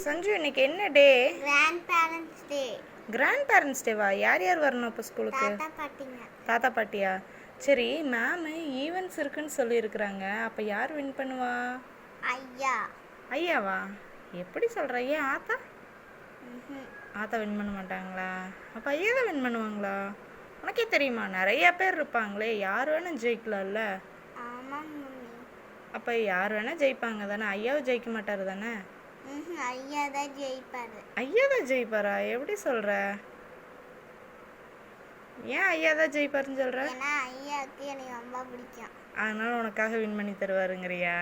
சஞ்சு இன்னைக்கு என்ன day? Grand parents day. Grand parents டேவா? யார் யார் வரணும் இப்போ ஸ்கூலுக்கு? தாத்தா பாட்டிங்க. தாத்தா பாட்டியா? சரி, மேம் ஈவெண்ட்ஸ் இருக்குன்னு சொல்லியிருக்கிறாங்க. அப்போ யார் வின் பண்ணுவா? ஐயா. ஐயாவா? எப்படி சொல்கிற? ஏன் ஆத்தா? ஆத்தா வின் பண்ண மாட்டாங்களா? அப்போ ஐயா தான் வின் பண்ணுவாங்களா? உனக்கே தெரியுமா, நிறைய பேர் இருப்பாங்களே, யார் வேணால் ஜெயிக்கலாம்ல. ஆமாம் மம்மி. அப்போ யார் வேணால் ஜெயிப்பாங்க தானே? ஐயாவும் ஜெயிக்க மாட்டார் தானே? ஐயா தான் ஜெயிப்பாரு. ஐயா தான் ஜெயிப்பாரா? எப்படி சொல்கிற? ஏன் ஐயா தான் ஜெயிப்பாருன்னு சொல்கிற? ஏன்னா ஐயாவுக்கு எனக்கு ரொம்ப பிடிக்கும், அதனால உனக்காக வின் பண்ணி தருவாருங்கிறியா?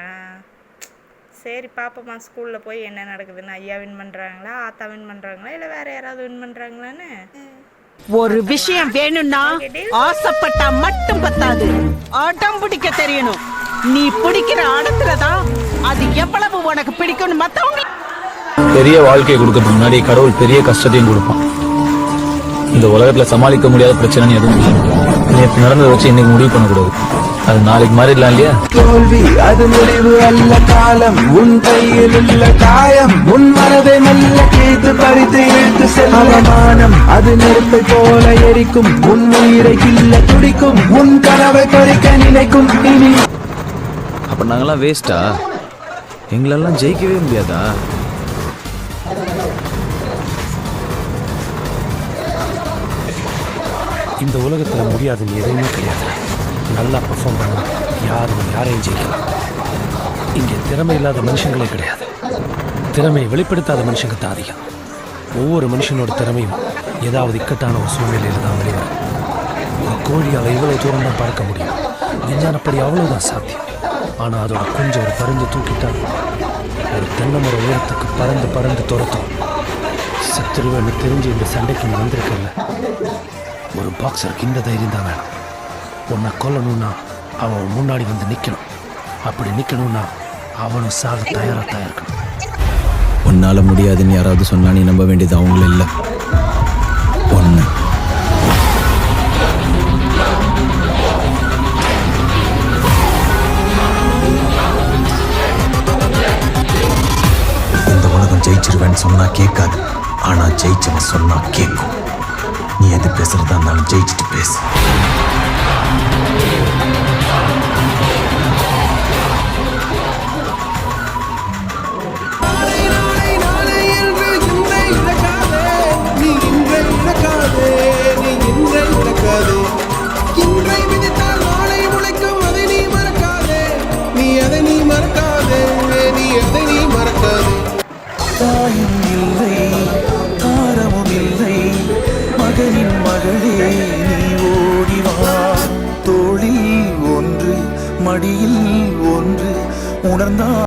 சரி பாப்போம்மா, ஸ்கூலில் போய் என்ன நடக்குதுன்னு. ஐயா வின் பண்ணுறாங்களா, ஆத்தா வின் பண்ணுறாங்களா, இல்லை வேறு யாராவது வின் பண்ணுறாங்களான்னு. ஒரு விஷயம் வேணும்னா ஆசைப்பட்டா மட்டும் பத்தாது, ஆட்டம் பிடிக்க தெரியணும். நீ பிடிக்கிற ஆடத்துலதான் அது எவ்வளவு உனக்கு பிடிக்கும்னு மத்தவங்க. பெரிய வாழ்க்கையை கொடுக்கறதுக்கு முன்னாடி கடவுள் பெரிய கஷ்டத்தையும் கொடுப்பான். இந்த உலகத்துல சமாளிக்க முடியாத பிரச்சனை எதுவும் நேற்று நடந்ததை வச்சு இன்னைக்கு முடிவு பண்ணக்கூடாது. அது நாளைக்கு மாறிடலாம் இல்லையா? தோல்வி அது முடிவு அல்ல, காலம் உன் கையில் உள்ள காயம். உன் மனதை நல்ல கேட்டு பறித்து இழுத்து செல்லமானம் அது நெருப்பை போல எரிக்கும். உன் உயிரை கில்ல துடிக்கும், உன் கனவை பறிக்க நினைக்கும். இனி அப்ப நாங்கெல்லாம் வேஸ்டா? எங்களெல்லாம் ஜெயிக்கவே முடியாதா? இந்த உலகத்தில் முடியாதுன்னு எதுவுமே கிடையாது. நல்லா பர்ஃபார்ம் பண்ணலாம், யாரையும் ஜெயிக்கலாம். இங்கே திறமை இல்லாத மனுஷங்களே கிடையாது. திறமையை வெளிப்படுத்தாத மனுஷங்க தான் அதிகம். ஒவ்வொரு மனுஷனோட திறமையும் ஏதாவது இக்கட்டான ஒரு சூழ்நிலையில் தான் வெளிவரும். ஒரு கோழியால் இவ்வளவு தூரம் தான் பறக்க முடியும், விஞ்ஞானப்படி அவ்வளவுதான் சாத்தியம். ஆனால் அதோட கொஞ்சம் ஒரு பறந்து தூக்கிட்டா ஒரு தென்னைமர உயரத்துக்கு பறந்து பறந்து துரத்தும். சத்துருவன்னு தெரிஞ்சு இந்த சண்டைக்கு நான் வந்திருக்கல. ஒரு பாக்ஸருக்கு இந்த தைரியம் தான் வேணும். உன்னை கொல்லணும்னா அவன் முன்னாடி வந்து நிற்கணும். அப்படி நிற்கணும்னா அவனும் சாக தயாராக இருக்கணும். உன்னால முடியாதுன்னு யாராவது சொன்னா நீ நம்ப வேண்டியது அவங்களும் இல்லை, ஒன்று. இந்த உலகம் ஜெயிச்சிருவேன்னு சொன்னா கேட்காது, ஆனா ஜெயிச்சவன் சொன்னா கேட்கும். நீ எது பேசுறதா இருந்தாலும் ஜெயிச்சுட்டு பேசு. தாயும் இல்லை, தாரமும் இல்லை, மகனின் மகளே நீ ஓடிவா. தோளில் ஒன்று, மடியில் ஒன்று உணர்ந்தா